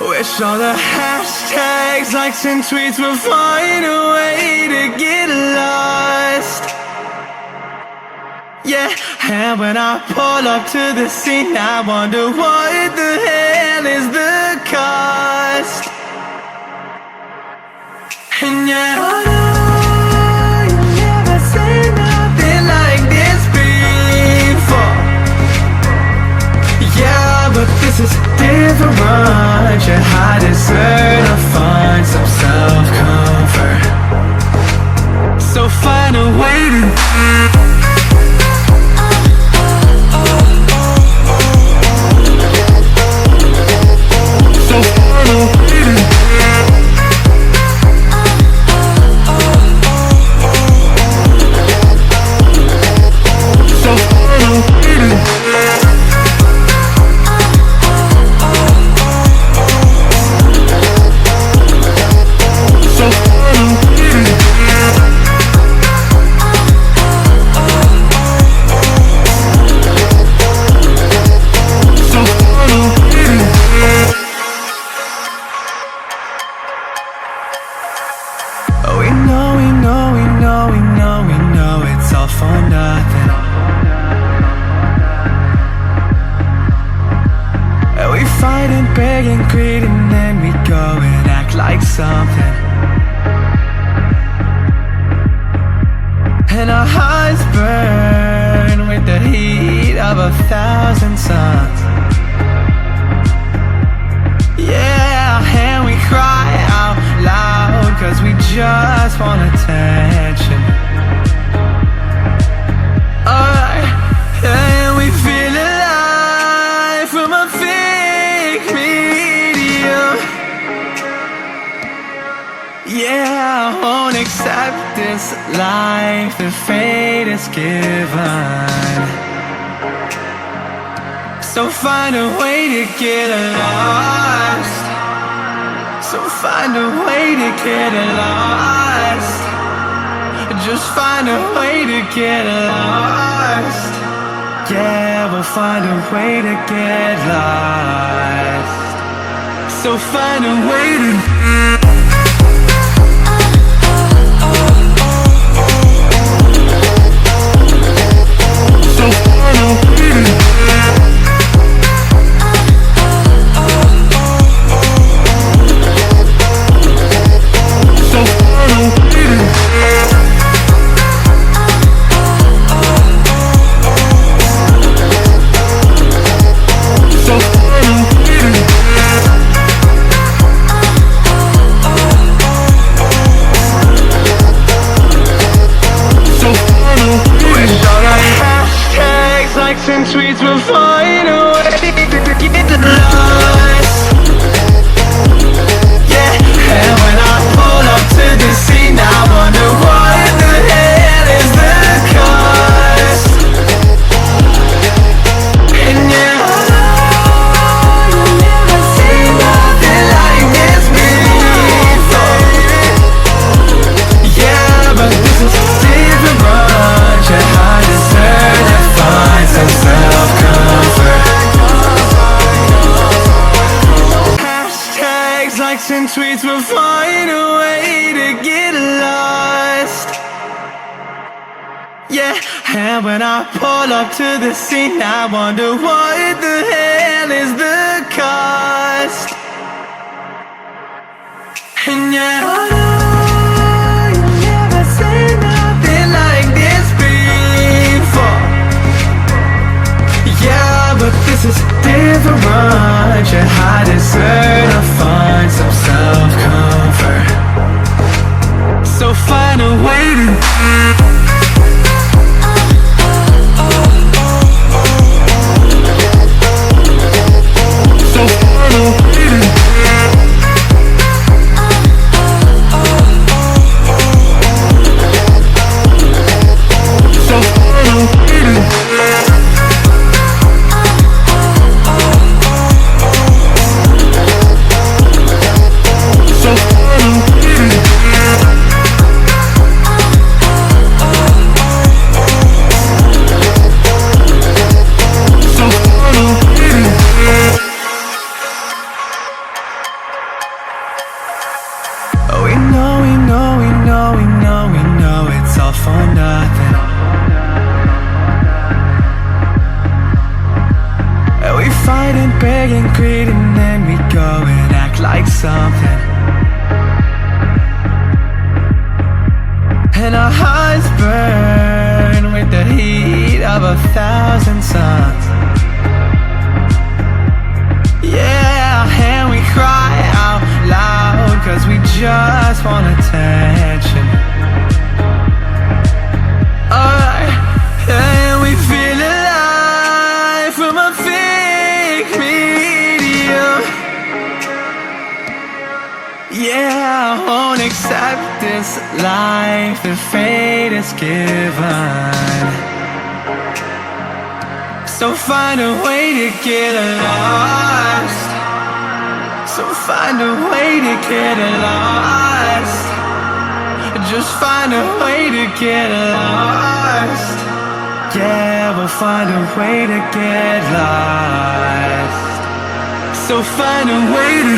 Wish all the hashtags, likes and tweets would find a way to get lost. Yeah, and when I pull up to the scene, I wonder what the hell is the cost. And yeah, I know you never seen nothing like this before. Yeah, but this is different. Yeah, I deserve to find some self-comfort. So find a way to find a way to get lost. So find a way to get lost. Just find a way to get lost. Yeah, we'll find a way to get lost. So find a way to and tweets will find a way to get lost. Yeah, and when I pull up to the scene, I wonder what the hell is the cost. And yeah, I know you never seen nothing like this before. Yeah, but this is different. Yeah, I deserve to find some self-comfort. Hashtags, likes and tweets will find a way to get lost. Yeah, and when I pull up to the scene, I wonder what the hell is the cost. And yeah, I know you never seen nothing like this before. Yeah, but this is different. Yeah, I deserve to find some self-comfort. So find a way to and beg and greed, and then we go and act like something. And our hearts burn with the heat of 1,000 suns. Yeah, and we cry out loud, cause we just want attention. Alright, and we feel alive from a fake medium. Yeah, I won't accept this life that fate is given. So find a way to get lost. So find a way to get lost. Just find a way to get lost. Yeah, we'll find a way to get lost. So find a way to